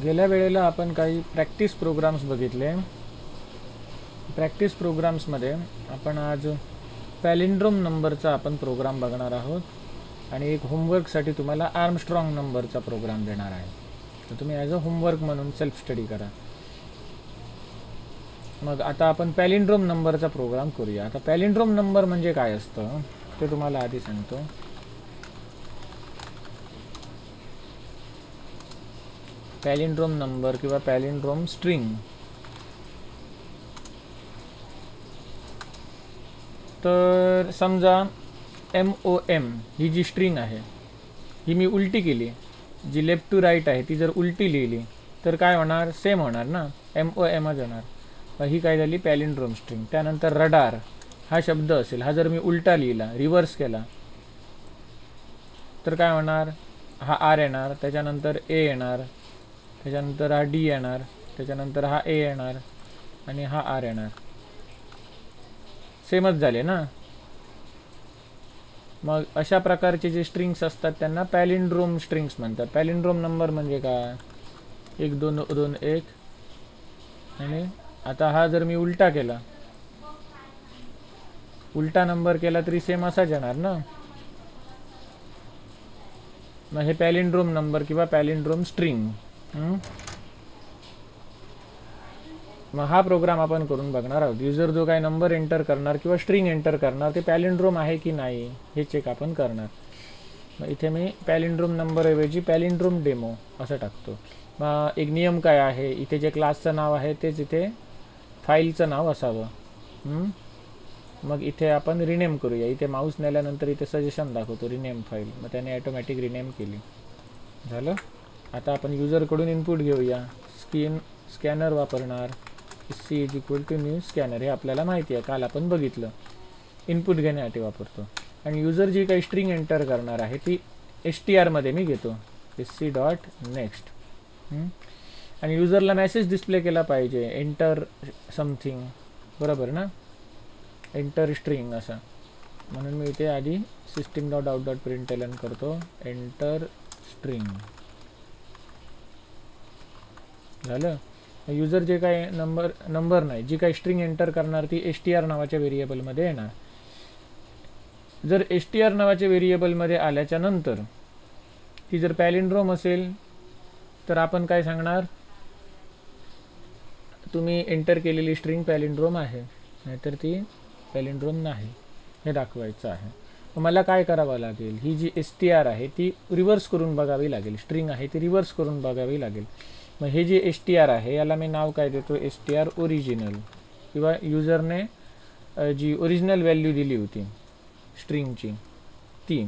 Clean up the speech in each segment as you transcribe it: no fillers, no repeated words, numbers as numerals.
गेल्या वेळेला आपण काही प्रॅक्टिस प्रोग्राम्स बघितले. प्रॅक्टिस प्रोग्राम्समध्ये आपण आज पॅलिंड्रोम नंबरचा आपण प्रोग्राम बघणार आहोत आणि एक होमवर्कसाठी तुम्हाला आर्मस्ट्रॉंग नंबरचा प्रोग्राम देणार आहे. तर तुम्ही ॲज अ होमवर्क म्हणून सेल्फ स्टडी करा. मग आता आपण पॅलिंड्रोम नंबरचा प्रोग्राम करूया. आता पॅलिंड्रोम नंबर म्हणजे काय असतं ते तुम्हाला आधी सांगतो. पॅलिंड्रोम नंबर किंवा पॅलिंड्रोम स्ट्रिंग. तर समजा MOM ही जी स्ट्रिंग आहे ही मी उलटी केली, जी लेफ्ट टू राईट आहे ती जर उलटी लिहिली तर काय होणार? सेम होणार ना, MOMच होणार. ही काय झाली? पॅलिंड्रोम स्ट्रिंग. त्यानंतर रडार हा शब्द असेल, हा जर मी उलटा लिहिला, रिव्हर्स केला तर काय होणार? हा R येणार, त्याच्यानंतर A येणार, त्याच्यानंतर हा D येणार, त्याच्यानंतर हा A येणार आणि हा R येणार. सेमच झाले ना. मग अशा प्रकारचे जे स्ट्रिंग्स असतात त्यांना पॅलिंड्रोम स्ट्रिंग्स म्हणतात. पॅलिंड्रोम नंबर म्हणजे काय? 1 2 2 1. आणि आता हा जर मी उलटा केला, उलटा नंबर केला तरी सेम असाच येणार ना. मग हे पॅलिंड्रोम नंबर किंवा पॅलिंड्रोम स्ट्रिंग. मग हा प्रोग्राम आपण करून बघणार आहोत. युजर जो काय नंबर एंटर करणार किंवा स्ट्रिंग एंटर करणार ते पॅलिंड्रोम आहे की नाही हे चेक आपण करणार. मग इथे मी पॅलिंड्रोम नंबरऐवजी पॅलिंड्रोम डेमो असं टाकतो. मग एक नियम काय आहे, इथे जे क्लासचं नाव आहे तेच इथे फाईलचं नाव असावं. मग इथे आपण रिनेम करूया. इथे माऊस नेल्यानंतर इथे सजेशन दाखवतो रिनेम फाईल. मग त्याने ॲटोमॅटिक रिनेम केली. झालं. आता आपण युजरकडून इनपुट घेऊया. स्कॅनर वापरणार. C is equal to new scanner. हे आपल्याला माहिती आहे, काल आपण बघितलं. इनपुट घेण्यासाठी वापरतो. आणि युजर जी काही स्ट्रिंग एंटर करणार आहे ती STR मध्ये मी घेतो, sc.next. आणि युजरला मेसेज डिस्प्ले केला पाहिजे, एंटर समथिंग, बरोबर ना, एंटर स्ट्रिंग असा. म्हणून मी इथे आधी system.out.println करतो, एंटर स्ट्रिंग. झालं. युजर जे काय नंबर नाही, जी काही स्ट्रिंग एंटर करणार ती STR नावाच्या व्हेरिएबलमध्ये येणार. जर STR नावाच्या व्हेरिएबलमध्ये आल्याच्या नंतर ती जर पॅलिंड्रोम असेल तर आपण काय सांगणार? तुम्ही एंटर केलेली स्ट्रिंग पॅलिंड्रोम आहे, नाहीतर ती पॅलिंड्रोम नाही हे दाखवायचं आहे. मला काय करावं लागेल? ही जी STR आहे ती रिव्हर्स करून बघावी लागेल. स्ट्रिंग आहे ती रिव्हर्स करून बघावी लागेल. मग हे जे STR आहे याला मी नाव काय देतो? STR original. किंवा युजरने जी ओरिजिनल व्हॅल्यू दिली होती स्ट्रिंगची ती.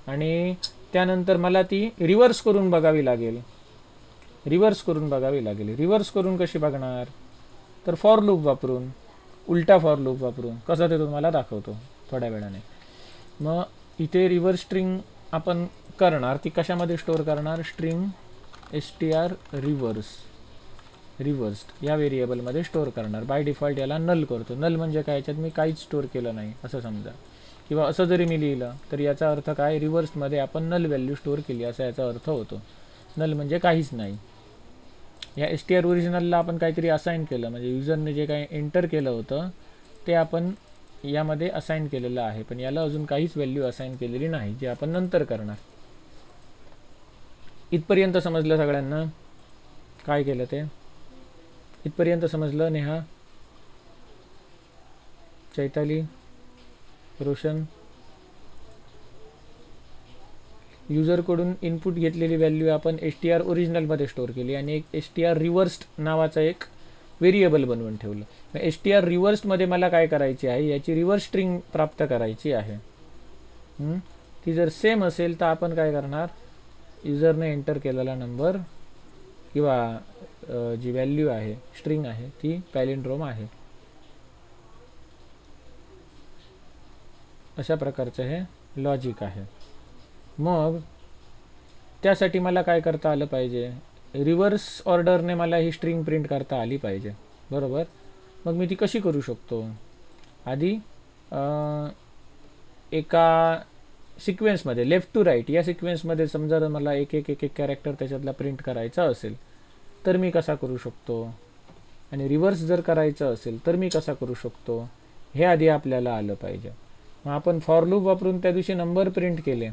आणि त्यानंतर मला ती रिव्हर्स करून बघावी लागेल. रिव्हर्स करून कशी बघणार? तर फॉर लूप वापरून, उलटा फॉर लूप वापरून. कसं ते तुम्हाला दाखवतो थोड्या वेळाने. मग इथे रिव्हर्स स्ट्रिंग आपण करणार, ती कशामध्ये स्टोअर करणार? स्ट्रिंग STR रिव्हर्स्ड या व्हेरिएबलमध्ये स्टोअर करणार. बाय डिफॉल्ट याला नल करतो. नल म्हणजे काय? याच्यात मी काहीच स्टोअर केलं नाही असं समजा. किंवा असं जरी मी लिहिलं तर याचा अर्थ काय? रिव्हर्समध्ये आपण नल व्हॅल्यू स्टोअर केली असा याचा अर्थ होतो. नल म्हणजे काहीच नाही. या STR ओरिजिनलला आपण काहीतरी असाइन केलं, म्हणजे युजरने जे काही एंटर केलं होतं ते आपण यामध्ये असाइन केलेलं आहे, पण याला अजून काहीच व्हॅल्यू असाइन केलेली नाही, जे आपण नंतर करणार. इथपर्यंत समजलं सगळ्यांना काय केलं ते? इथपर्यंत समजलं? नेहा, चैताली, रोशन. युजरकडून इनपुट घेतलेली व्हॅल्यू आपण STR ओरिजिनलमध्ये स्टोअर केली आणि एक STR रिव्हर्स्ड नावाचा एक व्हेरिएबल बनवून ठेवलं. मग STR रिव्हर्स्डमध्ये मला काय करायची आहे? याची रिव्हर्स स्ट्रिंग प्राप्त करायची आहे. ती जर सेम असेल तर आपण काय करणार? युजरने एंटर केलेला नंबर किंवा जी व्हॅल्यू आहे, स्ट्रिंग आहे, ती पॅलिंड्रोम आहे. अशा प्रकारचं हे लॉजिक आहे. मग त्यासाठी मला काय करता आलं पाहिजे? रिव्हर्स ऑर्डरने मला ही स्ट्रिंग प्रिंट करता आली पाहिजे, बरोबर. मग मी ती कशी करू शकतो? आधी एका सिक्वेन्समध्ये लेफ्ट टू राईट या सिक्वेन्समध्ये समजा मला एक एक एक एक कॅरेक्टर त्याच्यातला प्रिंट करायचा असेल तर मी कसा करू शकतो, आणि रिव्हर्स जर करायचं असेल तर मी कसा करू शकतो, हे आधी आपल्याला आलं पाहिजे. मग आपण फॉर लूप वापरून त्या दिवशी नंबर प्रिंट केले.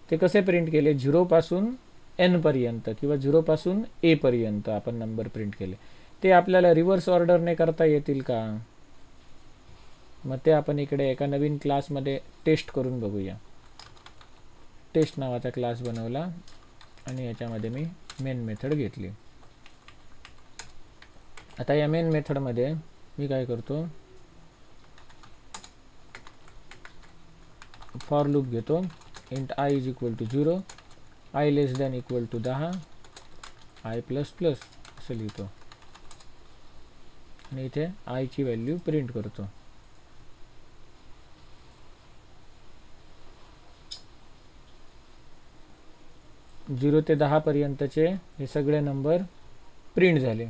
ते कसे प्रिंट केले, 0 पासून n पर्यंत किंवा 0 पासून a पर्यंत आपण नंबर प्रिंट केले. ते आपल्याला रिव्हर्स ऑर्डरने करता येतील का? मग ते आपण इकडे एका नवीन क्लासमध्ये टेस्ट करून बघूया. टेस्ट नावाचा क्लास बनवला आणि याच्यामध्ये मी मेन मेथड घेतली. आता या मेन मेथडमध्ये मी काय करतो, फॉर लूप घेतो. Int i is equal to 0, i less than equal to 10, i plus plus असं लिहितो आणि इथे i ची व्हॅल्यू प्रिंट करतो. झिरो ते 10 पर्यंतचे हे सगळे नंबर प्रिंट झाले.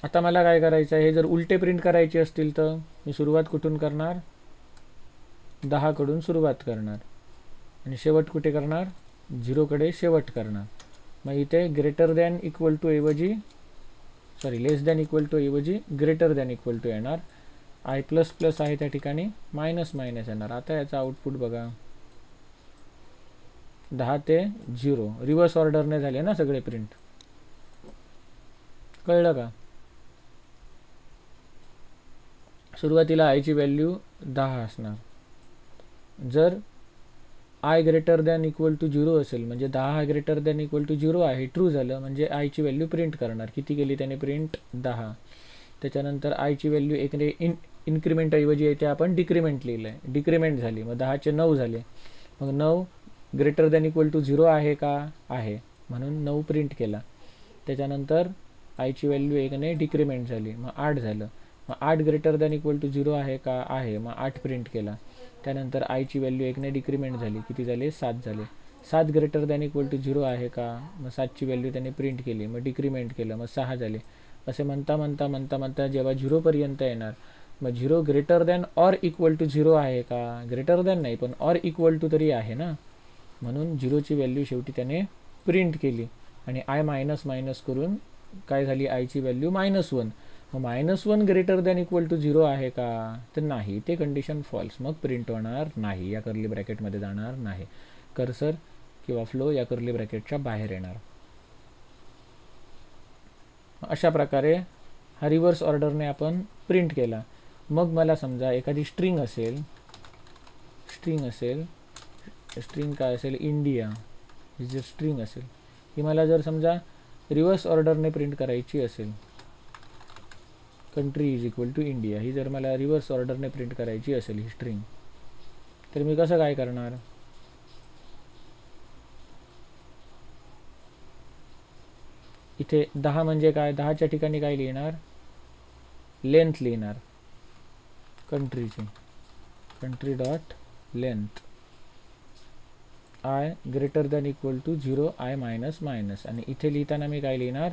आता मला काय करायचं आहे, हे जर उलटे प्रिंट करायचे असतील तर मी सुरुवात कुठून करणार, 10 कडून सुरुवात करणार आणि शेवट कुठे करणार, 0 कडे शेवट करणार. मग इथे ग्रेटर दॅन इक्वल टू ऐवजी लेस दॅन इक्वल टू ऐवजी ग्रेटर दॅन इक्वल टू येणार. i प्लस प्लस आहे त्या ठिकाणी मायनस मायनस येणार. आता याचा आउटपुट बघा, 10 ते 0 रिव्हर्स ऑर्डरने झाले ना सगळे प्रिंट. कळलं का? सुरुवातीला i ची व्हॅल्यू 10 असणार. जर i greater than equal to 0 असेल म्हणजे 10 हा ग्रेटर दॅन इक्वल टू 0 आहे, ट्रू झालं म्हणजे i ची व्हॅल्यू प्रिंट करणार. किती केली त्याने प्रिंट, 10. त्याच्यानंतर i ची व्हॅल्यू एकने इन्क्रिमेंट ऐवजी इथे आपण डिक्रिमेंट लिहिलं आहे, डिक्रिमेंट झाली. मग 10 चे 9 झाले. मग 9 ग्रेटर दॅन इक्वल टू 0 आहे का, आहे, म्हणून 9 प्रिंट केला. त्याच्यानंतर i ची व्हॅल्यू एकने डिक्रिमेंट झाली, मग 8 झालं. मग 8 ग्रेटर दॅन इक्वल टू 0 आहे का, आहे, मग 8 प्रिंट केला. त्यानंतर i ची व्हॅल्यू एकने डिक्रिमेंट झाली, किती झाले, 7 झाले. 7 ग्रेटर दॅन इक्वल टू 0 आहे का, मग 7 ची व्हॅल्यू त्याने प्रिंट केली, मग डिक्रिमेंट केलं, मग 6 झाले. असे म्हणता म्हणता म्हणता म्हणता जेव्हा 0 पर्यंत येणार, मग 0 greater than or equal to 0 आहे का, ग्रेटर दॅन नाही पण ऑर इक्वल टू तरी आहे ना, म्हणून 0 ची व्हॅल्यू शेवटी त्याने प्रिंट केली आणि i मायनस मायनस करून काय झाली, i ची व्हॅल्यू -1. मग -1 ग्रेटर दॅन इक्वल टू 0 आहे का, तर नाही, ते कंडिशन फॉल्स, मग प्रिंट होणार नाही, या कर्ली ब्रॅकेटमध्ये जाणार नाही. कर्सर किंवा फ्लो या कर्ली ब्रॅकेटच्या बाहेर येणार. अशा प्रकारे हा रिव्हर्स ऑर्डरने आपण प्रिंट केला. मग मला समजा एखादी स्ट्रिंग असेल, स्ट्रिंग काय असेल, इंडिया ही जर स्ट्रिंग असेल, ही मला जर समजा रिव्हर्स ऑर्डरने प्रिंट करायची असेल, country is equal to India ही जर मला रिव्हर्स ऑर्डरने प्रिंट करायची असेल ही स्ट्रिंग, तर मी कसं काय करणार, इथे 10 म्हणजे काय, 10च्या ठिकाणी काय लिहिणार, लेंथ लिहिणार कंट्रीची, country dot length, i greater than equal to 0, i minus minus, आणि इथे लिहिताना मी काय लिहिणार,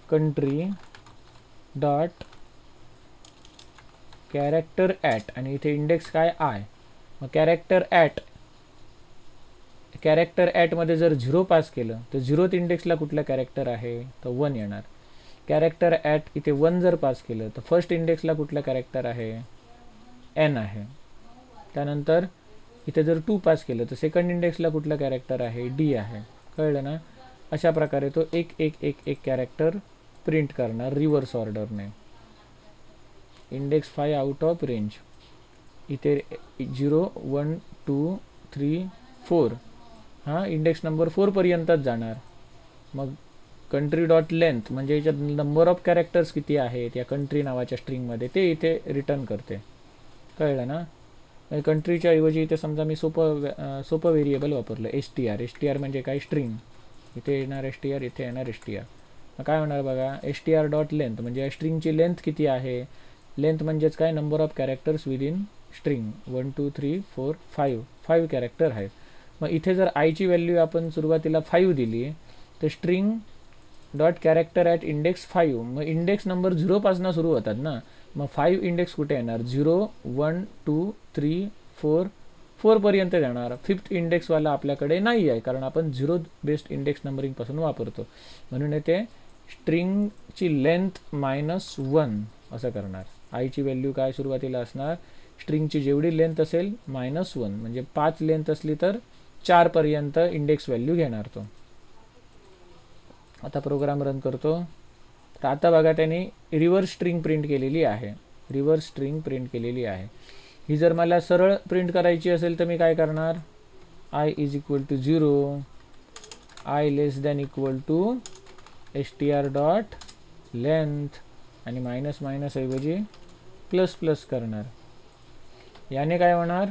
कंट्री डॉट कॅरेक्टर ॲट, आणि इथे इंडेक्स काय, i. मग कॅरेक्टर ॲटमध्ये जर 0 पास केलं तर 0th इंडेक्सला कुठला कॅरेक्टर आहे, तर 1 येणार. कॅरेक्टर ॲट इथे 1 जर पास केलं तर फर्स्ट इंडेक्सला कुठला कॅरेक्टर आहे, n आहे. त्यानंतर इथे जर 2 पास केलं तर सेकंड इंडेक्सला कुठला कॅरेक्टर आहे, d आहे. कळलं ना? अशा प्रकारे तो एक एक एक एक कॅरेक्टर प्रिंट करणार रिव्हर्स ऑर्डरने. इंडेक्स 5 आउट ऑफ रेंज, इथे 0 1 2 3 4 हा इंडेक्स नंबर 4 पर्यंतच जाणार. मग कंट्री डॉट लेंथ म्हणजे याच्यात नंबर ऑफ कॅरेक्टर्स किती आहेत या कंट्री नावाच्या स्ट्रिंगमध्ये ते इथे रिटर्न करते. कळलं ना? कंट्रीच्या ऐवजी इथे समजा मी सोपं व्हेरिएबल वापरलं, str म्हणजे काय, स्ट्रिंग. इथे येणार str, इथे येणार str. मग काय होणार बघा, str डॉट लेंथ म्हणजे या स्ट्रिंगची लेंथ किती आहे, लेंथ म्हणजेच काय, number of characters within string, 1 2 3 4 5 character आहेत. मग इथे जर i ची व्हॅल्यू आपण सुरुवातीला 5 दिली तर string dot character at index 5, मग इंडेक्स नंबर 0 पासून सुरू होतात ना, मग 5 इंडेक्स कुठे येणार, 0 1 2 3 4 4 पर्यंत जाणार. 5th इंडेक्सवाला आपल्याकडे नाही आहे कारण आपण 0 बेस्ड इंडेक्स नंबरिंगपासून वापरतो. म्हणून येथे स्ट्रिंगची लेंथ -1 असं करणार. आयची व्हॅल्यू काय सुरुवातीला असणार, स्ट्रिंगची जेवढी लेंथ असेल -1, म्हणजे 5 लेंथ असली तर 4 पर्यंत इंडेक्स व्हॅल्यू घेणार तो. आता प्रोग्राम रन करतो. तर आता बघा त्याने रिव्हर्स स्ट्रिंग प्रिंट केलेली आहे. रिव्हर्स स्ट्रिंग प्रिंट केलेली आहे. ही जर मला सरळ प्रिंट करायची असेल तर मी काय करणार, i is equal to 0, i less than equal to str dot length आणि मायनस मायनस ऐवजी प्लस प्लस करणार. याने काय होणार,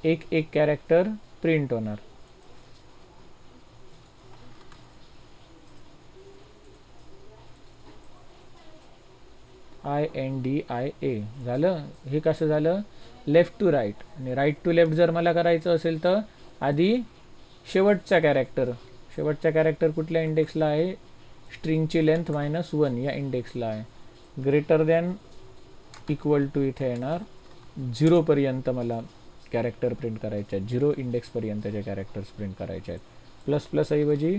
एक एक कॅरेक्टर प्रिंट होणार. INDIA झालं. हे कसं झालं, लेफ्ट टू राईट. आणि राईट टू लेफ्ट जर मला करायचं असेल तर आधी शेवटचा कॅरेक्टर कुठल्या इंडेक्सला आहे, स्ट्रिंगची लेंथ -1 या इंडेक्सला आहे. ग्रेटर दॅन इक्वल टू इथे येणार 0 पर्यंत मला कॅरेक्टर प्रिंट करायचे आहेत. 0 इंडेक्सपर्यंतचे कॅरेक्टर्स प्रिंट करायचे आहेत. प्लस प्लस ऐवजी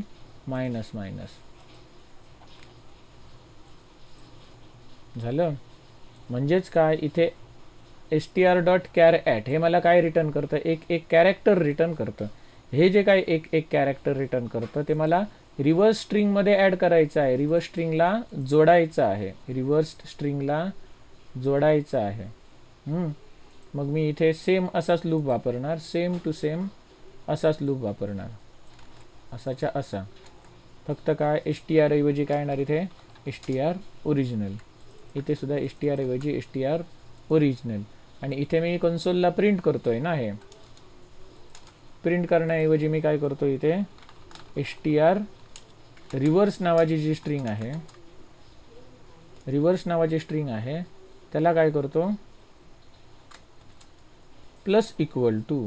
मायनस मायनस झालं. म्हणजेच काय, इथे str.char@, हे मला काय रिटर्न करतं, एक एक कॅरेक्टर रिटर्न करतं. हे जे काय एक एक कॅरेक्टर रिटर्न करतं ते मला रिव्हर्स स्ट्रिंगमध्ये ॲड करायचं आहे, रिव्हर्स स्ट्रिंगला जोडायचं आहे, रिव्हर्स स्ट्रिंगला जोडायचं आहे. मग मी इथे सेम असाच लूप वापरणार, सेम टू सेम असाच लूप वापरणार, असाच्या असा. फक्त काय str ऐवजी काय येणार इथे, str ओरिजिनल. इथे सुद्धा str ऐवजी str ओरिजिनल. आणि इथे मी कन्सोलला प्रिंट करतोय ना, हे प्रिंट करण्याऐवजी मी काय करतो, इथे str रिव्हर्स नावाची जी स्ट्रिंग आहे, रिव्हर्स नावाची स्ट्रिंग आहे त्याला काय करतो, प्लस इक्वल टू.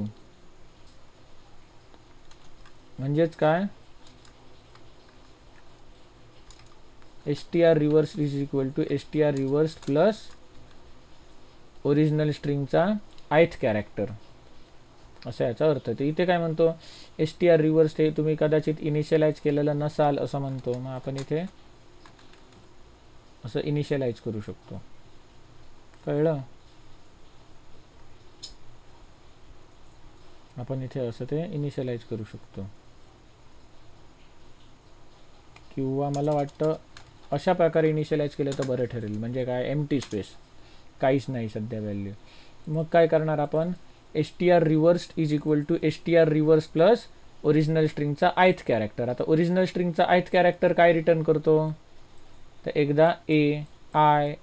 म्हणजेच काय, str reverse is equal to str reverse plus original स्ट्रिंगचा ith कॅरेक्टर, असा याचा अर्थ. तर इथे काय म्हणतो, str रिव्हर्स हे तुम्ही कदाचित इनिशियलाइज केलेलं नसाल असं म्हणतो. मग आपण इथे असं इनिशियलाइज करू शकतो, कळलं. आपण इथे असं ते इनिशियलाइज करू शकतो. किंवा मला वाटतं अशा प्रकारे इनिशियलाइज केलं तर बरं ठरेल. म्हणजे काय, एम्प्टी स्पेस, काहीच नाही सध्या व्हॅल्यू. मग काय करणार आपण, str reverse is equal to str reverse plus original स्ट्रिंगचा ith कॅरेक्टर. आता ओरिजिनल स्ट्रिंगचा ith कॅरेक्टर काय रिटर्न करतो, तर एकदा AIDNI,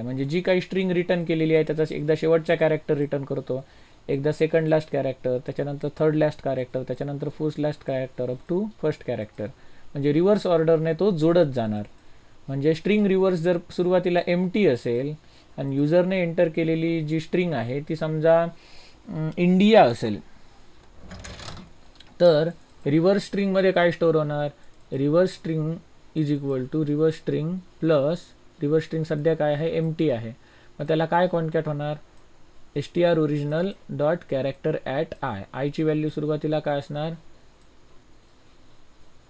म्हणजे जी काही स्ट्रिंग रिटर्न केलेली आहे त्याचा एकदा शेवटचा कॅरेक्टर रिटर्न करतो, एकदा सेकंड लास्ट कॅरेक्टर, त्याच्यानंतर थर्ड लास्ट कॅरेक्टर, त्याच्यानंतर fourth last character up to first character. म्हणजे रिव्हर्स ऑर्डरने तो जोडत जाणार. म्हणजे स्ट्रिंग रिव्हर्स जर सुरुवातीला एम्प्टी असेल आणि युजरने एंटर केलेली जी स्ट्रिंग आहे ती समजा इंडिया असेल, तर रिव्हर्स स्ट्रिंगमध्ये काय स्टोअर होणार, reverse string is equal to reverse string plus, reverse string सध्या काय आहे, एम्प्टी आहे. मग त्याला काय कॉन्कॅट होणार, str original dot character at I. आयची व्हॅल्यू सुरुवातीला काय असणार,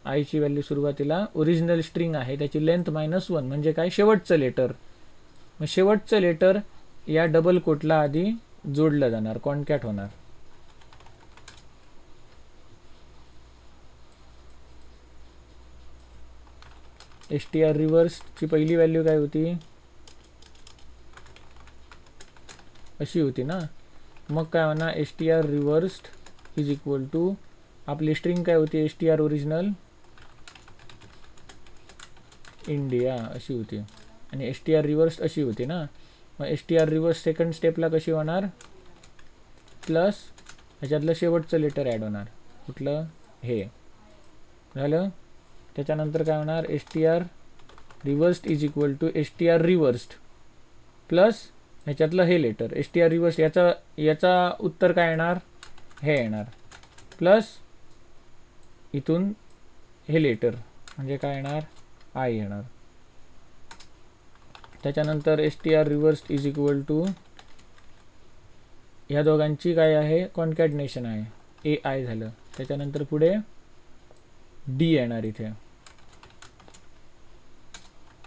आयची व्हॅल्यू सुरुवातीला ओरिजिनल स्ट्रिंग आहे त्याची लेंथ -1, म्हणजे काय, शेवटचं लेटर. मग शेवटचं लेटर या डबल कोटला आधी जोडलं जाणार, कॉन्कॅट होणार. str रिव्हर्सची पहिली व्हॅल्यू काय होती, अशी होती ना. मग काय होणार, str reversed is equal to आपली स्ट्रिंग काय होती, str ओरिजिनल इंडिया अशी होती. आणि str रिव्हर्स्ड अशी होती ना. मग str रिव्हर्स सेकंड स्टेपला कशी होणार, प्लस ह्याच्यातलं शेवटचं लेटर ॲड होणार, कुठलं, हे झालं. त्याच्यानंतर काय होणार, str reversed is equal to str reversed plus ह्याच्यातलं हे लेटर str रिव्हर्स, याचा उत्तर काय येणार, हे येणार, प्लस इथून हे लेटर म्हणजे काय येणार, आय येणार. त्याच्यानंतर str reversed is equal to ह्या दोघांची काय आहे, कॉन्कॅटनेशन आहे, ए आय झालं. त्याच्यानंतर पुढे डी येणार इथे.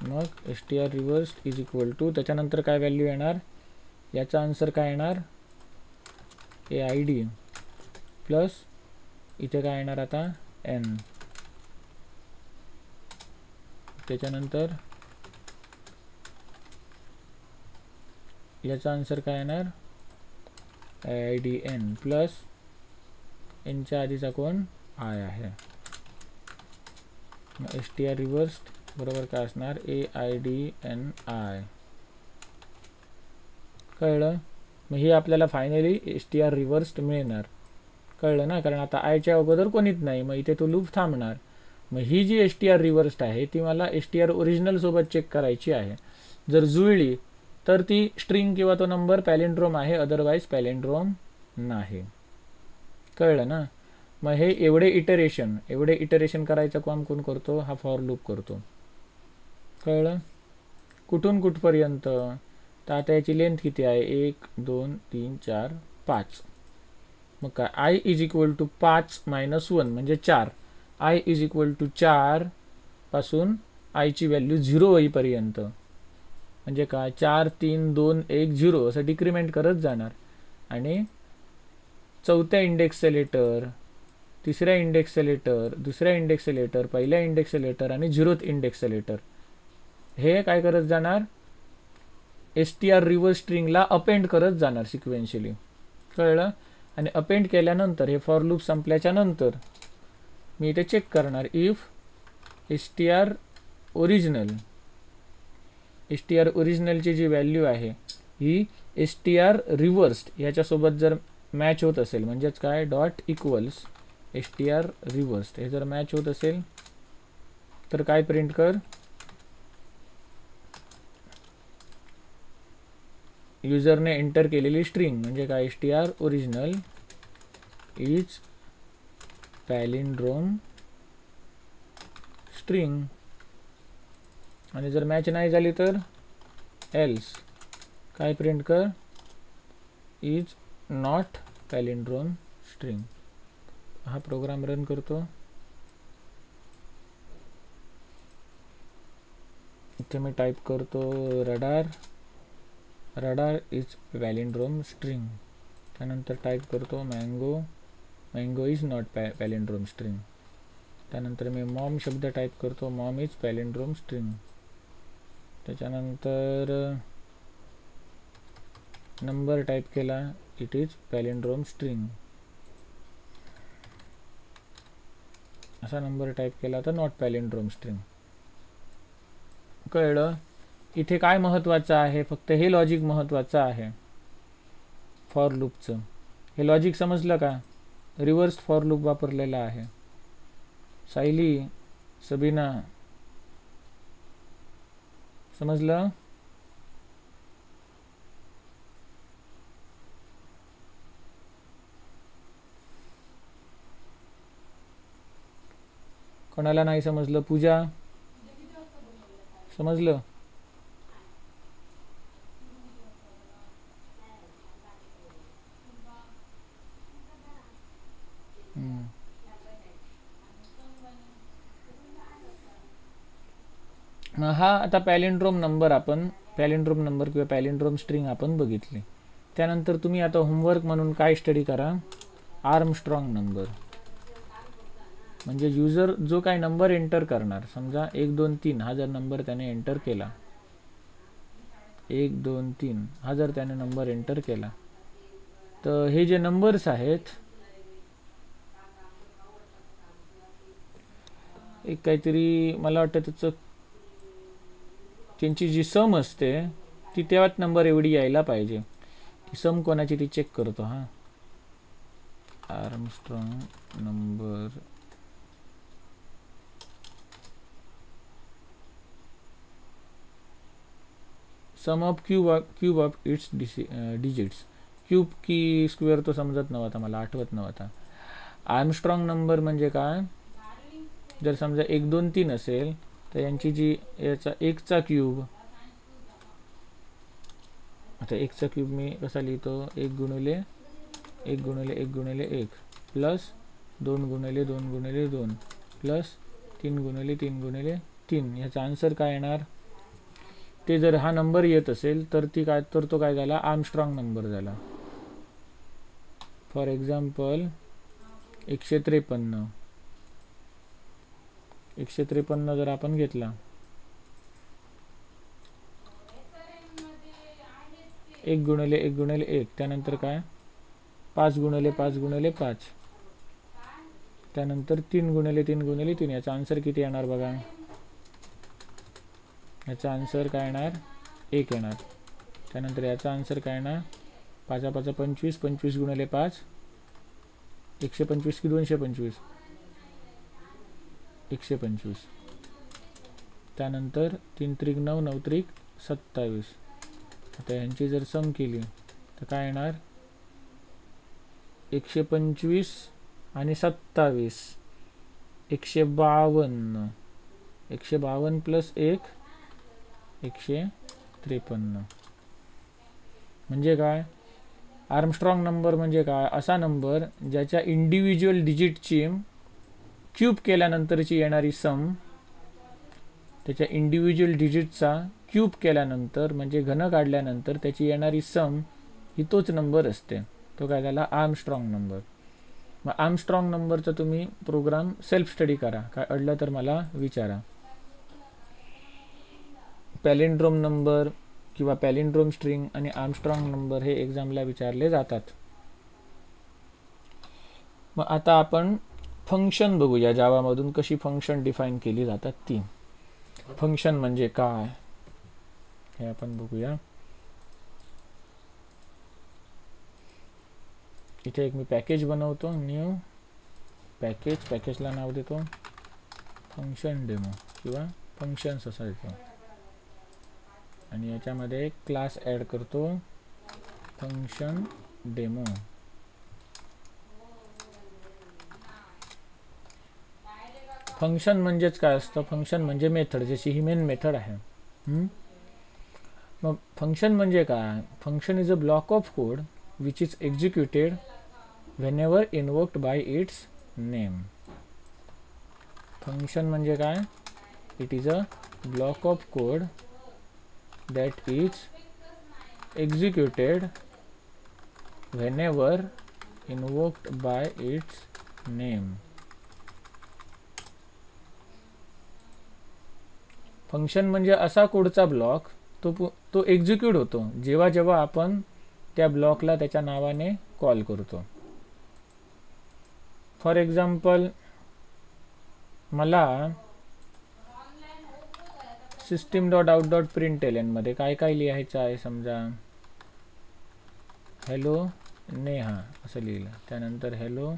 मग str reversed is equal to, त्याच्यानंतर काय व्हॅल्यू येणार, याचा आन्सर काय येणार, ए आय डी प्लस इथे काय येणार आता एन. त्याच्यानंतर याचा आन्सर काय येणार, आय डी एन प्लस एनच्या आधीचा कोण आय आहे. str रिव्हर्स्ड बरोबर काय असणार, ए आय डी एन आय. कळलं. मग हे आपल्याला फायनली str रिव्हर्स्ड मिळणार. कळलं ना, कारण आता आयच्या अगोदर कोणीच नाही, मग इथे तो लूप थांबणार. मग ही जी str रिव्हर्स्ड आहे ती मला str ओरिजिनल सोबत चेक करायची आहे. जर जुळली तर ती स्ट्रिंग किंवा तो नंबर पॅलिंड्रोम आहे, अदरवाईज पॅलिंड्रोम नाही. कळलं ना. मग हे एवढे इटरेशन करायचं काम कोण करतो, हा फॉर लूप करतो. कळलं. कुठून कुठपर्यंत, तर आता याची लेंथ किती आहे, 1 2 3 4 5. मग काय, I is equal to 5 minus 1 म्हणजे 4. आय इज इक्वल टू 4 पासून आयची व्हॅल्यू 0 होईपर्यंत, म्हणजे काय 4 3 2 1 0 असं डिक्रिमेंट करत जाणार. आणि चौथ्या इंडेक्सचं लेटर, तिसऱ्या इंडेक्सचं लेटर, दुसऱ्या इंडेक्सचं लेटर, पहिल्या इंडेक्सचं लेटर आणि 0th इंडेक्सचं लेटर हे काय करत जाणार, str रिव्हर्स स्ट्रिंगला अपेंड करत जाणार सिक्वेन्शियली. कळलं. आणि अपेंड केल्यानंतर हे फॉर लूप संपल्याच्या नंतर मी इथे चेक करणार, इफ str ओरिजिनलची जी व्हॅल्यू आहे ही str रिव्हर्स्ड याच्यासोबत जर मॅच होत असेल, म्हणजेच काय डॉट इक्वल्स str रिव्हर्स्ड, हे जर मॅच होत असेल तर काय प्रिंट कर, युजरने एंटर केलेली स्ट्रिंग, म्हणजे काय str ओरिजिनल इज पॅलिंड्रोम स्ट्रिंग. आणि जर मॅच नाही झाली तर एल्स काय प्रिंट कर, इज नॉट पॅलिंड्रोम स्ट्रिंग. हा प्रोग्राम रन करतो. इथे मी टाईप करतो रडार इज पॅलिंड्रोम स्ट्रिंग. त्यानंतर टाईप करतो मँगो इज नॉट पॅलिंड्रोम स्ट्रिंग. त्यानंतर मी मॉम शब्द टाईप करतो, मॉम इज पॅलिंड्रोम स्ट्रिंग. त्याच्यानंतर नंबर टाईप केला, इट इज पॅलिंड्रोम स्ट्रिंग. असा नंबर टाईप केला तर नॉट पॅलिंड्रोम स्ट्रिंग. कळलं. इथे काय महत्त्वाचं आहे, फक्त हे लॉजिक महत्त्वाचं आहे फॉर लूपचं. हे लॉजिक समजलं का, रिव्हर्स फॉर लूप वापरलेला आहे. सायली, सबीना, समजलं. कोणाला नाही समजलं, पूजा समजलं. हा आता पॅलिंड्रोम नंबर किंवा पॅलिंड्रोम स्ट्रिंग आपण बघितली. त्यानंतर तुम्ही आता होमवर्क म्हणून काय स्टडी करा, आर्मस्ट्रॉंग नंबर. म्हणजे युजर जो काय नंबर एंटर करणार, समजा 1 2 3 हा जर नंबर त्याने एंटर केला, 1 2 3 हा जर त्याने नंबर एंटर केला, तर हे जे नंबर्स आहेत एक काहीतरी मला वाटतं त्यांची जी सम असते ती तेव्हाच नंबर एवढी यायला पाहिजे. ती सम कोणाची ती चेक करतो. हा Armstrong number sum of cube of its digits. Cube की स्क्वेअर तो समजत नव्हता, मला आठवत नव्हता. आर्मस्ट्रॉंग नंबर म्हणजे काय, जर समजा 1 2 3 असेल तर यांची जी याचा 1 चा क्यूब, आता 1 चा क्यूब मी कसा लिहितो, 1 गुणिले 1 गुणिले 1 गुणिले 1 प्लस 2 गुणिले 2 गुणिले 2 प्लस 3 गुणिले 3 गुणिले 3. याचा आन्सर काय येणार? ते जर हा नंबर येत असेल तर तो काय झाला? आर्मस्ट्रॉंग नंबर झाला. For example 153. 153 जर आपण घेतला, 1 गुणिले 1 गुणिले 1, त्यानंतर काय 5 गुणिले 5 गुणिले 5, त्यानंतर 3 गुणिले 3 गुणिले 3. याचा आन्सर किती येणार बघा? याचा आन्सर काय येणार? 1 येणार. त्यानंतर याचा आन्सर काय येणार? 5 5 25, 25 गुणिले 5 125 की 225? 125. त्यानंतर 3 त्रिक 9, 9 त्रिक 27. आता ह्यांची जर सम केली तर काय येणार? 125 आणि 27 152. 152 प्लस 1 153. म्हणजे काय? आर्मस्ट्रॉंग नंबर म्हणजे काय? असा नंबर ज्याच्या इंडिव्हिज्युअल डिजिटची क्यूब केल्यानंतरची येणारी सम, त्याच्या इंडिव्हिज्युअल डिजिटचा क्यूब केल्यानंतर म्हणजे घन काढल्यानंतर त्याची येणारी सम ही तोच नंबर असते. तो काय झाला? Armstrong number. मग आर्मस्ट्रॉंग नंबरचा तुम्ही प्रोग्राम सेल्फ स्टडी करा, काय अडलं तर मला विचारा. पॅलिंड्रोम नंबर किंवा पॅलिंड्रोम स्ट्रिंग आणि आर्मस्ट्रॉंग नंबर हे एक्झामला विचारले जातात. मग आता आपण फंक्शन बघूया. जावामधून कशी फंक्शन डिफाईन केली जातात ती. फंक्शन म्हणजे काय हे आपण बघूया. इथे एक मी पॅकेज बनवतो, न्यू पॅकेज. पॅकेजला नाव देतो फंक्शन डेमो किंवा फंक्शन्स असं देतो, आणि याच्यामध्ये क्लास ॲड करतो फंक्शन डेमो. फंक्शन म्हणजेच काय असतं? फंक्शन म्हणजे मेथड, जशी ही मेन मेथड आहे. मग फंक्शन म्हणजे काय? Function is a block of code which is executed whenever invoked by its name. Function म्हणजे काय? It is a block of code that is executed whenever invoked by its name. Function म्हणजे असा कोडचा block तो execute होतो जेव्हा जेव्हा आपण त्या ब्लॉकला त्याच्या नावाने कॉल करतो. फॉर एक्झाम्पल, मला system.out.println मध्ये काय लिहायचं आहे? समजा हॅलो नेहा असं लिहिलं, त्यानंतर हॅलो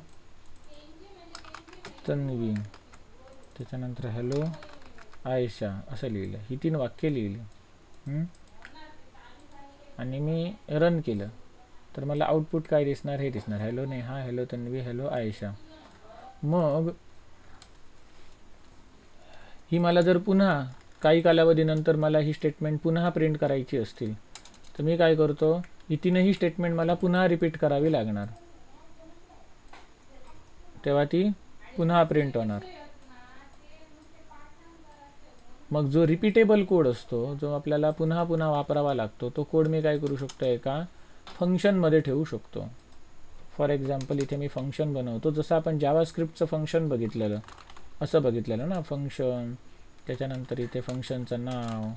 तन्वी, त्याच्यानंतर हॅलो आयशा असं लिहिलं. ही 3 वाक्य लिहिली आणि मी रन केलं तर मला आउटपुट काय दिसणार? हे दिसणार, hello Neha, hello Tanvi, hello Ayesha. मग ही मला जर पुन्हा काही कालावधीनंतर मला ही स्टेटमेंट पुन्हा प्रिंट करायची असतील तर मी काय करतो? ही 3ही स्टेटमेंट मला पुन्हा रिपीट करावी लागणार, तेव्हा ती पुन्हा प्रिंट होणार. मग जो रिपीटेबल कोड असतो, जो आपल्याला पुन्हा पुन्हा वापरावा लागतो, तो कोड मी काय करू शकतो? एका फंक्शनमध्ये ठेवू शकतो. फॉर एक्झाम्पल, इथे मी फंक्शन बनवतो, जसं आपण जावास्क्रिप्टचं फंक्शन बघितलेलं, असं बघितलेलं ना. फंक्शन, त्याच्यानंतर इथे फंक्शनचं नाव,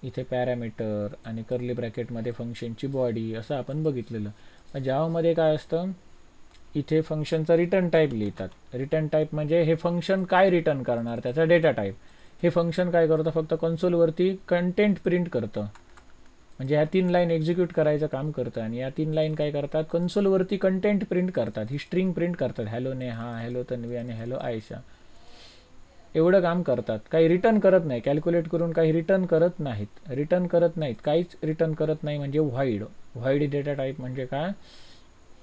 इथे पॅरामीटर आणि कर्ली ब्रॅकेटमध्ये फंक्शनची बॉडी, असं आपण बघितलेलं. मग जावामध्ये काय असतं? इथे फंक्शनचा रिटर्न टाईप लिहितात. रिटर्न टाईप म्हणजे हे फंक्शन काय रिटर्न करणार, त्याचा डेटा टाईप. हे फंक्शन काय करतं? फक्त कन्सोलवरती कंटेंट प्रिंट करतं, म्हणजे ह्या 3 लाईन एक्झिक्यूट करायचं काम करतं. आणि या 3 लाईन काय करतात? कन्सोलवरती कंटेंट प्रिंट करतात, ही स्ट्रिंग प्रिंट करतात, हॅलो नेहा, हॅलो तन्वी आणि हॅलो आयशा. एवढं काम करतात, काही रिटर्न करत नाही. कॅल्क्युलेट करून काही रिटर्न करत नाहीत, काहीच रिटर्न करत नाही. म्हणजे व्हाईड डेटा टाईप म्हणजे काय?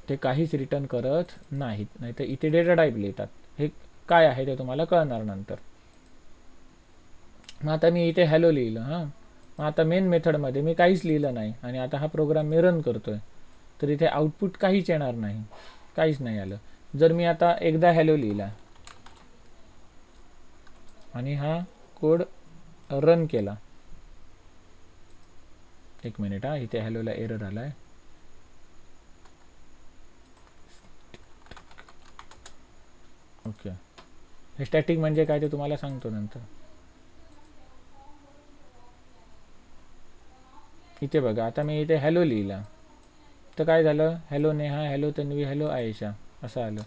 ते काहीच रिटर्न करत नाहीत. नाही तर इथे डेटा टाईप लिहितात. हे काय आहे ते तुम्हाला कळणार नंतर. मग आता मी इथे हॅलो लिहिलं. मग आता मेन मेथडमध्ये मी काहीच लिहिलं नाही आणि आता हा प्रोग्राम मी रन करतोय. तर इथे आउटपुट काहीच येणार नाही, काहीच नाही आलं. जर मी आता एकदा हॅलो लिहिला आणि हा कोड रन केला, एक मिनिट हा, इथे हॅलोला एरर आलाय. ओके, हे स्टॅटिक म्हणजे काय ते तुम्हाला सांगतो नंतर. इथे बघा, आता मी इथे हॅलो लिहिला तर काय झालं, hello Neha, hello Tanvi, hello Ayesha असं आलं.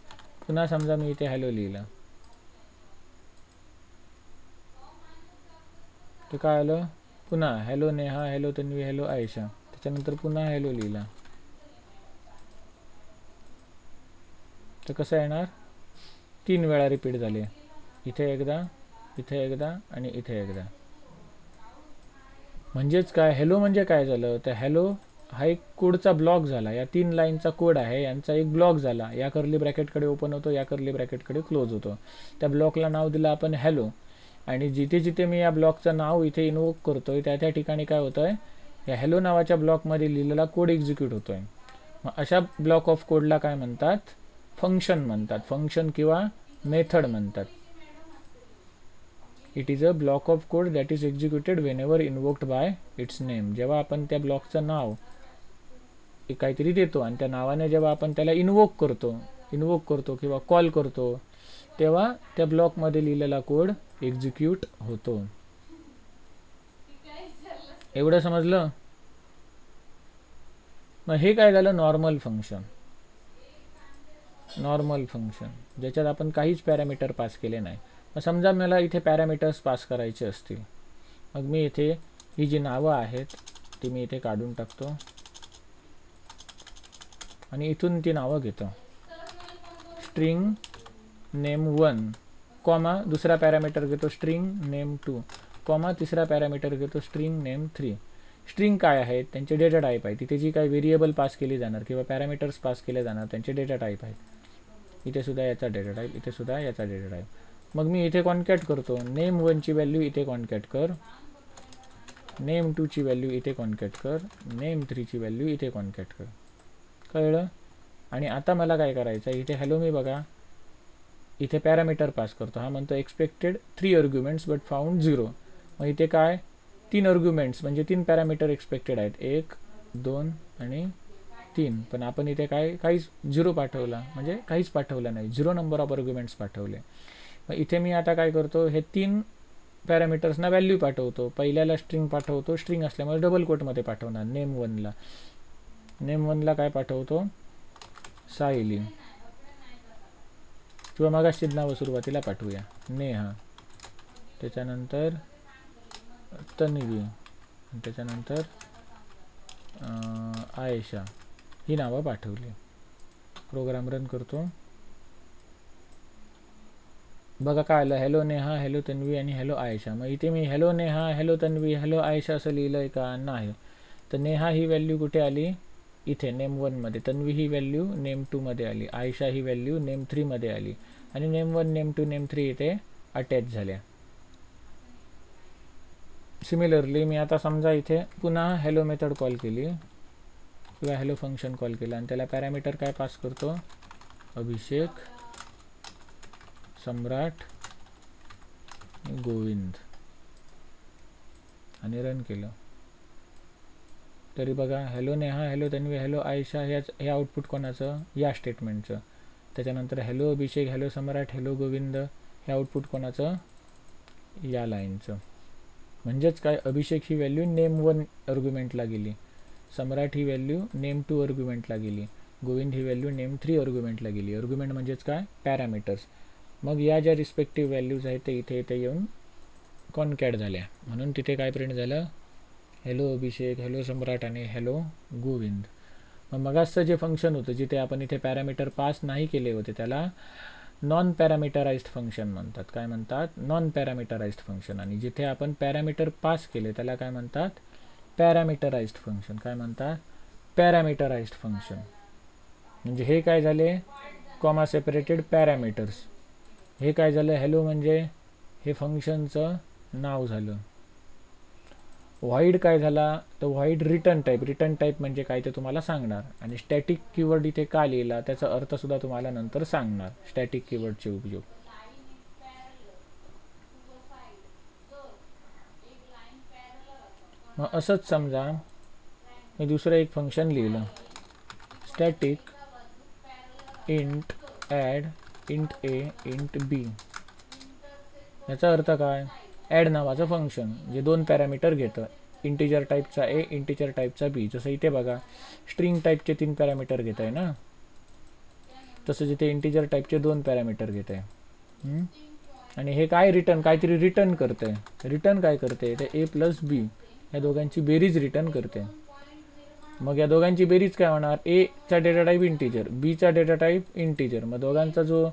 पुन्हा समजा मी इथे हॅलो लिहिला तर काय आलं, पुन्हा hello Neha, hello Tanvi, hello Ayesha. त्याच्यानंतर पुन्हा हॅलो लिहिला तर कसं येणार, 3 वेळा रिपीट झाले. इथे एकदा, इथे एकदा आणि इथे एकदा. म्हणजेच काय, हॅलो म्हणजे काय झालं, तर हॅलो हा एक कोडचा ब्लॉक झाला. या 3 लाईनचा कोड आहे, यांचा एक ब्लॉक झाला. या कर्ली ब्रॅकेटकडे ओपन होतो, या कर्ली ब्रॅकेटकडे क्लोज होतो. त्या ब्लॉकला नाव दिलं आपण हॅलो. आणि जिथे जिथे मी या ब्लॉकचं नाव इथे इन्वोक करतोय त्या त्या ठिकाणी काय होतंय, या हॅलो नावाच्या ब्लॉकमध्ये लिहिलेला कोड एक्झिक्यूट होतोय. मग अशा ब्लॉक ऑफ कोडला काय म्हणतात, फंक्शन म्हणतात, फंक्शन किंवा मेथड म्हणतात. It is a block of code that is executed whenever invoked bye it's name. जेव्हा आपण त्या ब्लॉकचं नाव काहीतरी देतो आणि त्या नावाने जेव्हा आपण त्याला इन्वोक करतो किंवा कॉल करतो, तेव्हा त्या ब्लॉकमध्ये लिहिलेला कोड एक्झिक्यूट होतो. एवढं समजलं. मग हे काय झालं, नॉर्मल फंक्शन. नॉर्मल फंक्शन ज्याच्यात आपण काहीच पॅरामीटर पास केले नाही. मग समजा मला इथे पॅरामीटर्स पास करायचे असतील, मग मी इथे ही जी नावं आहेत ती मी इथे काढून टाकतो आणि इथून ती नावं घेतो. स्ट्रिंग नेम 1 कॉमा दुसरा पॅरामीटर घेतो स्ट्रिंग नेम 2 कॉमा तिसरा पॅरामीटर घेतो स्ट्रिंग नेम 3. स्ट्रिंग काय आहेत, त्यांचे डेटा टाईप आहे. तिथे जी काही व्हेरिएबल पास केली जाणार किंवा पॅरामीटर्स पास केले जाणार त्यांचे डेटा टाईप आहेत. इथे सुद्धा याचा डेटा टाईप, इथे सुद्धा याचा डेटा टाईप. मग मी इथे कॉन्कॅट करतो, नेम 1 ची व्हॅल्यू इथे कॉन्कॅट कर, नेम 2 ची व्हॅल्यू इथे कॉन्कॅट कर, नेम 3 ची व्हॅल्यू इथे कॉन्कॅट कर. कळलं. आणि आता मला काय करायचं, इथे हॅलो मी बघा इथे पॅरामीटर पास करतो. हा म्हणतो एक्सपेक्टेड 3 आर्ग्युमेंट्स बट फाउंड 0. मग इथे काय 3 आर्ग्युमेंट्स म्हणजे 3 पॅरामीटर एक्सपेक्टेड आहेत, 1 2 आणि 3. पण आपण इथे काय काहीच 0 पाठवला, म्हणजे काहीच पाठवलं नाही, 0 नंबर ऑफ आर्ग्युमेंट्स पाठवले. मग इथे मी आता काय करतो, हे 3 पॅरामीटर्सना व्हॅल्यू पाठवतो. पहिल्याला स्ट्रिंग पाठवतो, स्ट्रिंग असल्यामुळे डबल कोटमध्ये पाठवणार. नेम 1ला, नेम 1ला काय पाठवतो, सायली किंवा मागाशी नावं सुरुवातीला पाठवूया नेहा, त्याच्यानंतर तन्वी, त्याच्यानंतर आयशा, ही नावं पाठवली. प्रोग्राम रन करतो. बघा काय आलं, हॅलो नेहा, हॅलो तन्वी आणि हॅलो आयशा. मग इथे मी hello Neha, hello Tanvi, hello Ayesha असं लिहिलं आहे का, नाही. तर नेहा ही व्हॅल्यू कुठे आली, इथे नेम 1 मध्ये. तन्वी ही व्हॅल्यू नेम 2 मध्ये आली. आयशा ही व्हॅल्यू नेम 3 मध्ये आली. आणि नेम 1 नेम 2 नेम 3 इथे अटॅच झाल्या. सिमिलरली मी आता समजा इथे पुन्हा हॅलो मेथड कॉल केली किंवा हॅलो फंक्शन कॉल केलं आणि त्याला पॅरामीटर काय पास करतो, अभिषेक, सम्राट, गोविंद, आणि रन केलं. तरी बघा hello Neha, hello Tanvi, hello Ayesha हे आउटपुट कोणाचं, या स्टेटमेंटचं. त्याच्यानंतर हॅलो अभिषेक, हॅलो सम्राट, हॅलो गोविंद हे आउटपुट कोणाचं, या लाईनचं. म्हणजेच काय, अभिषेक ही व्हॅल्यू नेम 1 आर्ग्युमेंटला गेली, सम्राट ही व्हॅल्यू नेम 2 आर्ग्युमेंटला गेली, गोविंद ही व्हॅल्यू नेम 3 आर्ग्युमेंटला गेली. आर्ग्युमेंट म्हणजेच काय, पॅरामीटर्स. मग या ज्या रिस्पेक्टिव्ह व्हॅल्यूज आहेत ते इथे इथे येऊन कॉन्कॅट झाल्या. म्हणून तिथे काय प्रिंट झालं, हॅलो अभिषेक, हॅलो सम्राट आणि हॅलो गोविंद. मग मगाचं जे फंक्शन होतं जिथे आपण इथे पॅरामीटर पास नाही केले होते त्याला नॉन पॅरामीटराइज्ड फंक्शन म्हणतात. काय म्हणतात, नॉन पॅरामीटराइज्ड फंक्शन. आणि जिथे आपण पॅरामीटर पास केले त्याला काय म्हणतात, पॅरामीटराइज्ड फंक्शन. काय म्हणतात, पॅरामीटराइज्ड फंक्शन. म्हणजे हे काय झाले, कॉमा सेपरेटेड पॅरामीटर्स. हे काय झालं, हॅलो म्हणजे हे फंक्शनचं नाव झालं. व्हॉइड काय झाला तर व्हॉइड रिटर्न टाईप म्हणजे काय ते तुम्हाला सांगणार. आणि स्टॅटिक कीवर्ड इथे का लिहिला त्याचा अर्थ सुद्धा तुम्हाला नंतर सांगणार, स्टॅटिक कीवर्डचे उपयोग. मग असंच समजा मी दुसरं एक फंक्शन लिहिलं, स्टॅटिक इंट ॲड इंट ए इंट बी. याचा अर्थ काय, ॲड नावाचं फंक्शन जे 2 पॅरामीटर घेतं, इंटिजर टाईपचा ए इंटिजर टाईपचा बी. जसं इथे बघा स्ट्रिंग टाईपचे 3 पॅरामीटर घेत आहे ना, तसंच इथे इंटिजर टाईपचे 2 पॅरामीटर घेत आहे. आणि हे काय काहीतरी रिटर्न करते. रिटर्न काय करते ते ए प्लस बी या दोघांची बेरीज रिटर्न करते. मग या दोघांची बेरीज काय होणार, ए चा डेटा टाईप इंटिजर, बी चा डेटा टाईप इंटिजर. मग दोघांचा जो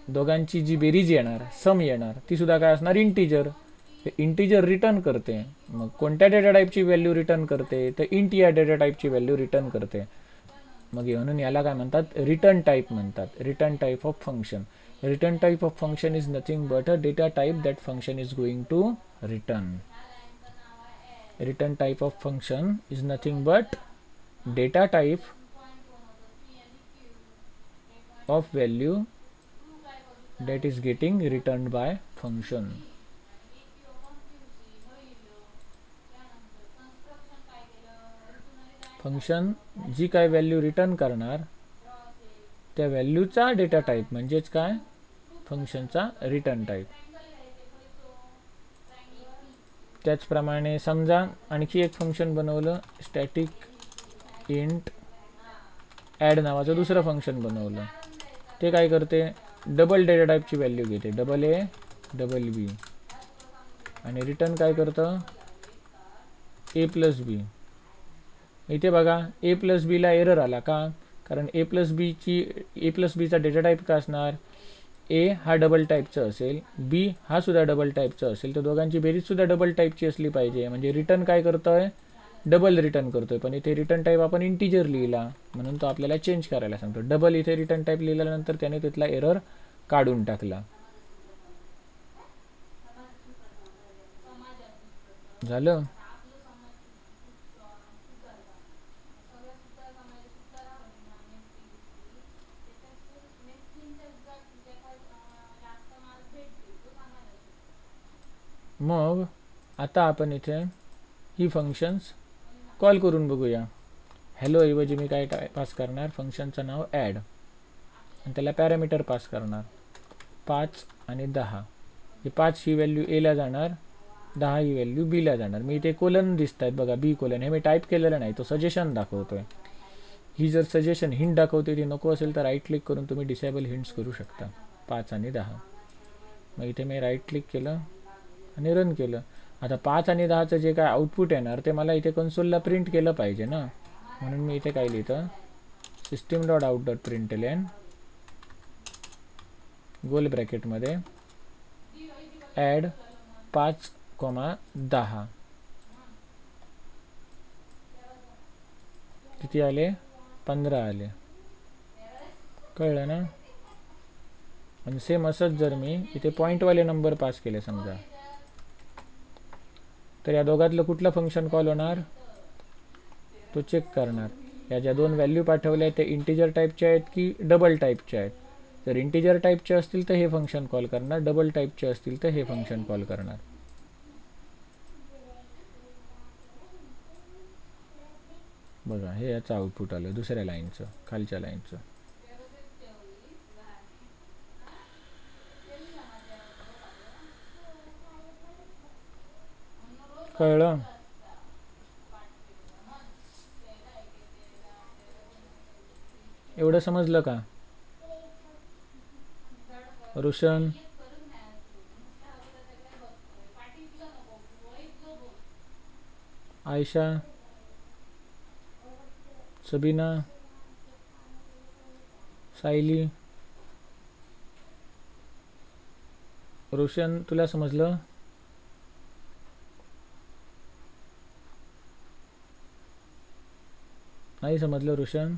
दोघांची जी बेरीज येणार, सम येणार, ती सुद्धा काय असणार, इंटिजर. इंटिजर रिटर्न करते. मग कोणत्या डेटा टाईपची व्हॅल्यू रिटर्न करते तर इंट या डेटा टाईपची व्हॅल्यू रिटर्न करते. मग म्हणून याला काय म्हणतात, रिटर्न टाईप म्हणतात, return type of function. Return type of function is nothing but a data type that function is going to return. Return type of function is nothing but data type of value that is getting returned by function. Function जी काय value return करणार त्या व्हॅल्यूचा data type म्हणजेच काय, फंक्शनचा return type. त्याचप्रमाणे समजा आणखी एक फंक्शन बनवलं, स्टॅटिक इंट ॲड नावाचं दुसरं फंक्शन बनवलं. ते काय करते, डबल डेटा टाईपची व्हॅल्यू घेते, डबल ए डबल बी, आणि रिटर्न काय करतं, ए प्लस बी. इथे बघा ए प्लस बीला एरर आला का, कारण ए प्लस बीचा डेटा टाईप का असणार, ए हा डबल टाईपचा असेल, बी हा सुद्धा डबल टाईपचा असेल, तर दोघांची बेरीज सुद्धा डबल टाईपची असली पाहिजे. म्हणजे रिटर्न काय करतोय, डबल रिटर्न करतोय. पण इथे रिटर्न टाईप आपण इंटिजर लिहिला म्हणून तो आपल्याला चेंज करायला सांगतो. डबल इथे रिटर्न टाईप लिहिल्यानंतर त्याने तिथला एरर काढून टाकला. झालं. मग आता आपण इथे ही फंक्शन्स कॉल करून बघूया. हॅलो ऐवजी मी काय पास करणार, फंक्शनचं नाव ॲड, आणि त्याला पॅरामीटर पास करणार 5 आणि 10. हे 5 ही व्हॅल्यू एला जाणार, 10 ही व्हॅल्यू बीला जाणार. मी इथे कोलन दिसत आहेत बघा, बी कोलन, हे मी टाईप केलेलं नाही, तो सजेशन दाखवतोय. ही जर सजेशन हिंट दाखवते ती नको असेल तर राईट क्लिक करून तुम्ही डिसेबल हिंट्स करू शकता, 5 आणि 10. मग इथे मी राईट क्लिक केलं आणि रन केलं. आता 5 आणि 10चं जे काय आउटपुट येणार ते मला इथे कन्सोलला प्रिंट केलं पाहिजे ना, म्हणून मी इथे काय लिहितं, system.out.println गोल ब्रॅकेटमध्ये ॲड 5, 10. किती आले, 15 आले. कळलं ना. आणि सेम असंच जर मी इथे पॉईंटवाले नंबर पास केले समजा, तर या दोघातलं कुठलं फंक्शन कॉल होणार तो चेक करणार. या ज्या 2 व्हॅल्यू पाठवल्या ते इंटिजर टाईपच्या आहेत की डबल टाईपच्या आहेत. जर इंटिजर टाईपचे असतील तर हे फंक्शन कॉल करणार, डबल टाईपचे असतील तर हे फंक्शन कॉल करणार. बघा हे याचं आउटपुट आलं दुसऱ्या लाईनचं, खालच्या लाईनचं. कळलं. एवढं समजलं का रोशन, आयशा, सबीना, सायली, रोशन तुला समजलं. नाही समजलं रोशन.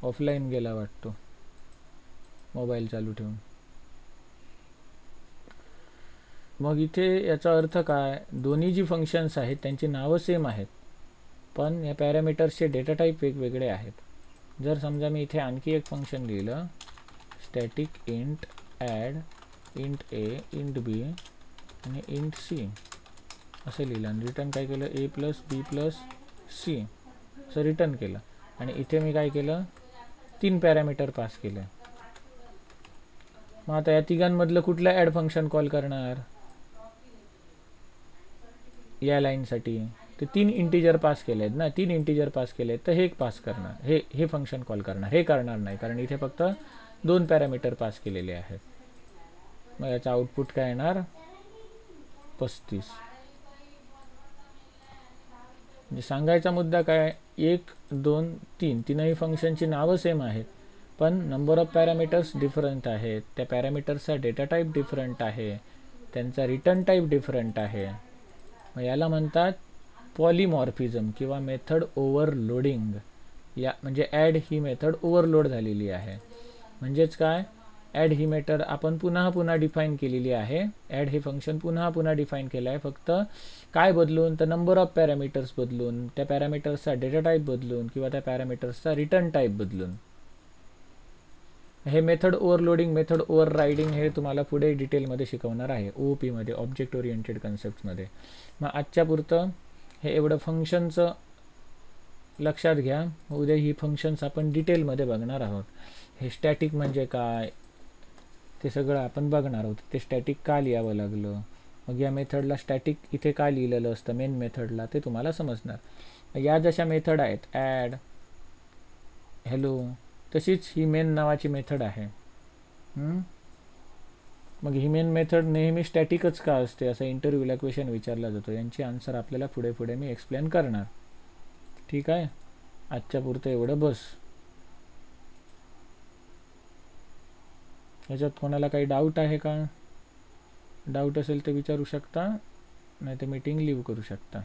ऑफलाईन गेला वाटतो मोबाईल चालू ठेवून. मग इथे याचा अर्थ काय, दोन्ही जी फंक्शन्स आहेत त्यांची नावं सेम आहेत, पण या पॅरामीटर्सचे डेटा टाईप वेगवेगळे आहेत. जर समजा मी इथे आणखी एक फंक्शन लिहिलं, स्टॅटिक इंट ॲड इंट ए इंट बी आणि इंट सी असं लिहिलं आणि रिटर्न काय केलं, ए प्लस बी प्लस सी असं रिटर्न केलं. आणि इथे मी काय केलं, 3 पॅरामीटर पास केले. मग आता या तिघांमधलं कुठलं ॲड फंक्शन कॉल करणार या लाईनसाठी? ते 3 इंटिजर पास केले आहेत ना, 3 इंटिजर पास केले आहेत, तर हे पास करणार, हे फंक्शन कॉल करणार, हे करणार नाही, कारण इथे फक्त 2 पॅरामीटर पास केलेले आहेत. मग याचं आउटपुट काय येणार, 35. म्हणजे सांगायचा मुद्दा काय, 1 2 3 तीनही फंक्शनची नावं सेम आहेत, पण नंबर ऑफ पॅरामीटर्स डिफरंट आहेत, त्या पॅरामीटर्सचा डेटा टाईप डिफरंट आहे, त्यांचा रिटर्न टाईप डिफरंट आहे. मग याला म्हणतात पॉलिमॉर्फिझम किंवा मेथड ओव्हरलोडिंग. या म्हणजे ॲड ही मेथड ओव्हरलोड झालेली आहे. म्हणजेच काय, ॲड ही मेथड आपण पुन्हा पुन्हा डिफाईन केलेली आहे, ॲड हे फंक्शन पुन्हा पुन्हा डिफाईन केलं आहे, फक्त काय बदलून, तर नंबर ऑफ पॅरामीटर्स बदलून, त्या पॅरामीटर्सचा डेटा टाईप बदलून किंवा त्या पॅरामीटर्सचा रिटर्न टाईप बदलून. हे मेथड ओव्हरलोडिंग, मेथड ओव्हररायडिंग हे तुम्हाला पुढे डिटेलमध्ये शिकवणार आहे OOP मध्ये, ऑब्जेक्ट ओरिएंटेड कन्सेप्ट्समध्ये. मग आजच्या पुरतं हे एवढं फंक्शनचं लक्षात घ्या. उद्या ही फंक्शन्स आपण डिटेलमध्ये बघणार आहोत. हे स्टॅटिक म्हणजे काय ते सगळं आपण बघणार आहोत. ते स्टॅटिक का लिहावं लागलं, मग या मेथडला स्टॅटिक इथे का लिहिलेलं असतं मेन मेथडला, ते तुम्हाला समजणार. या जशा मेथड आहेत ॲड, हॅलो, तशीच ही मेन नावाची मेथड आहे. मग ही मेन मेथड नेहमी स्टॅटिकच का असते, असं इंटरव्ह्यूला क्वेश्चन विचारला जातो. यांची आन्सर आपल्याला पुढे पुढे मी एक्सप्लेन करणार. ठीक आहे, आजच्या पुरतं एवढं बस. याच्यात कोणाला काही डाऊट आहे का? डाऊट असेल तर विचारू शकता, नाही तर मीटिंग लीव करू शकता.